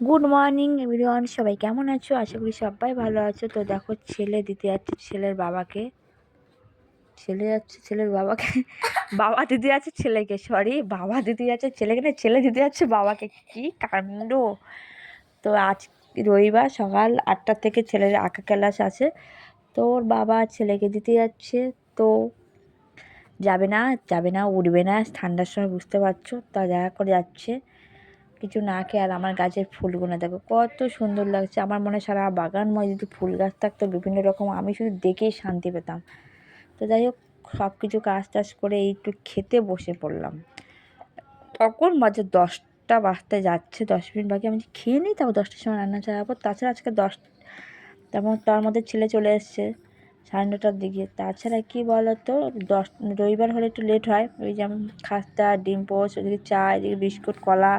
Good morning everyone, সবাই কেমন আছো? আশা করি সবাই ভালো আছো। তো দেখো, ছেলে দিতে যাচ্ছে ছেলের বাবাকে, বাবা দিতে যাচ্ছে ছেলেকে, সরি, বাবা দিতে যাচ্ছে ছেলেকে না, ছেলে দিতে যাচ্ছে বাবাকে। কি কাণ্ড! তো আজ রবিবার সকাল 8টা থেকে ছেলের আঁকা ক্লাস আছে। তো ওর বাবা ছেলেকে দিতে যাচ্ছে। তো যাবে না, যাবে না, উঠবে না, ঠান্ডার সময় বুঝতে পারছো, তা দেখা করে যাচ্ছে কিছু না খেয়ে। আর আমার গাছের ফুলগুলো দেখো কত সুন্দর লাগছে। আমার মনে হয় সারা বাগানময় যদি ফুল গাছ থাকতো বিভিন্ন রকম, আমি শুধু দেখেই শান্তি পেতাম। তো যাই হোক, সব কিছু কাজ টাজ করে এই একটু খেতে বসে পড়লাম। তখন বাজে 10টা বাজতে যাচ্ছে, 10 মিনিট বাকি। আমি খেয়ে নিই, তারপর 10টার সময় রান্না চালাবো। তাছাড়া আজকে তেমন তার মধ্যে ছেলে চলে এসছে 9:30টার দিকে। তাছাড়া কী বলো তো, রবিবার হলে একটু লেট হয়। ওই যেমন খাস্তা, ডিম পোস্ট, ওদিকে চা, এদিকে বিস্কুট, কলা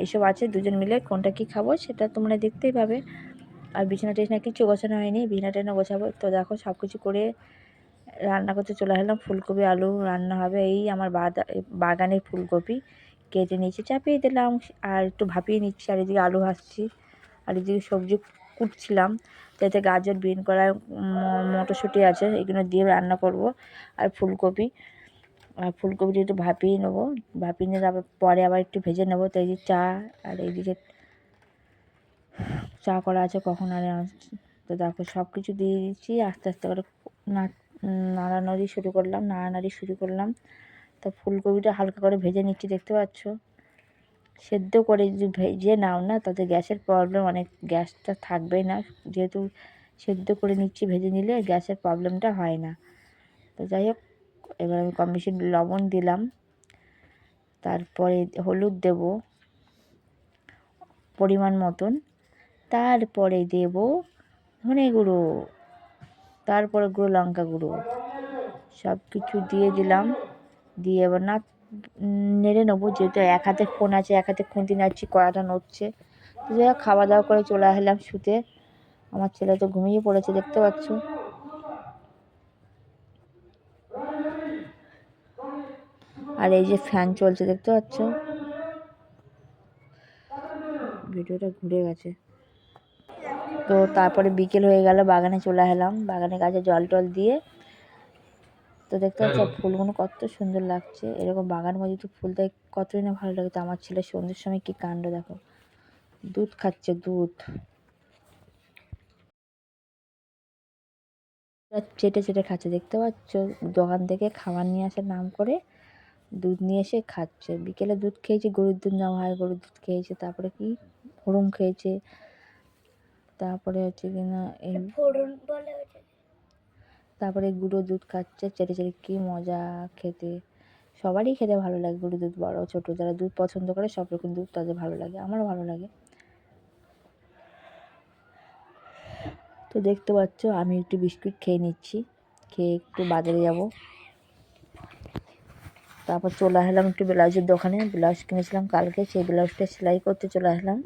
এসব আছে। দুজন মিলে কোনটা কী খাবো সেটা তোমরা দেখতেই পাবে। আর বিছানা টিছানা কিছু গোছানো হয়নি, বিছানা টিছানা গোছাবো। তো দেখো, সব কিছু করে রান্না করতে চলে আসলাম। ফুলকপি আলু রান্না হবে। এই আমার বাগানের ফুলকপি কেটে নিয়েছি, চাপিয়ে দিলাম আর একটু ভাপিয়ে নিচ্ছি। আর এদিকে আলু ভাজছি, আর এদিকে সবজি কুটছিলাম। তাতে গাজর, বিন করা, মটরশুঁটি আছে, এগুলো দিয়ে রান্না করব। আর ফুলকপিটা একটু ভাপিয়ে নেবো, ভাপিয়ে নিয়ে তারপর পরে আবার একটু ভেজে নেবো। তো এই যে চা, আর এইদিকে চা করা আছে কখন আর আসছি। তো দেখো, সব কিছু দিয়ে দিচ্ছি, আস্তে আস্তে করে নাড়ানাড়ি শুরু করলাম। তো ফুলকপিটা হালকা করে ভেজে নিচ্ছি, দেখতে পাচ্ছ। সেদ্ধ করে যদি ভেজে নাও না, তাতে গ্যাসের প্রবলেম, অনেক গ্যাসটা থাকবেই না। যেহেতু সেদ্ধ করে নিচ্ছি, ভেজে নিলে গ্যাসের প্রবলেমটা হয় না। তো যাই হোক, এবার আমি কম বেশি লবণ দিলাম, তারপরে হলুদ দেব পরিমাণ মতন, তারপরে দেব ধনে গুঁড়ো, তারপরে গুঁড়ো লঙ্কা গুঁড়ো, সব কিছু দিয়ে দিলাম। দিয়ে এবার না নেড়ে নেবো, যেহেতু এক হাতে ফোন আছে, এক হাতে খুন্তি নাড়ছি, কড়াটা নড়ছে। তো যাই হোক, খাওয়া দাওয়া করে চলে আসলাম শুতে। আমার ছেলে তো ঘুমিয়ে পড়েছে, দেখতে পাচ্ছ। আর এই যে ফ্যান চলছে, দেখতে পাচ্ছ। ভিডিওটা ঘুরে গেছে। তো তারপরে বিকেল হয়ে গেল, বাগানে চলে এলাম, বাগানে গাছে জল টল দিয়ে। তো দেখতে পাচ্ছ ফুলগুলো কত সুন্দর লাগছে। এরকম বাগান মধ্যে তো ফুল দেয় কতই না ভালো লাগে। তো আমার ছেলে সন্ধ্যের সময় কি কাণ্ড দেখো, দুধ খাচ্ছে, দুধ চেটে চেটে খাচ্ছে, দেখতে পাচ্ছ। দোকান থেকে খাবার নিয়ে আসার নাম করে দুধ নিয়ে এসে খাচ্ছে। বিকেলে দুধ খেয়েছে, গরুর দুধ নেওয়া হয়, গরুর দুধ খেয়েছে। তারপরে কি হুড়ুম খেয়েছে। তারপরে হচ্ছে কিনা এই তারপরে গুঁড়ো দুধ খাচ্ছে চেটে চেটে, কি মজা খেতে। সবারই খেতে ভালো লাগে গুঁড়ো দুধ, বড় ছোট যারা দুধ পছন্দ করে, সব রকম দুধ তাদের ভালো লাগে, আমারও ভালো লাগে। তো দেখতে পাচ্ছ, আমি একটু বিস্কুট খেয়ে নিচ্ছি, খেয়ে একটু বাজারে যাব। তারপর চলে আসলাম একটু ব্লাউজের দোকানে, ব্লাউজ কিনেছিলাম কালকে, সেই ব্লাউজটা সেলাই করতে চলে আসলাম।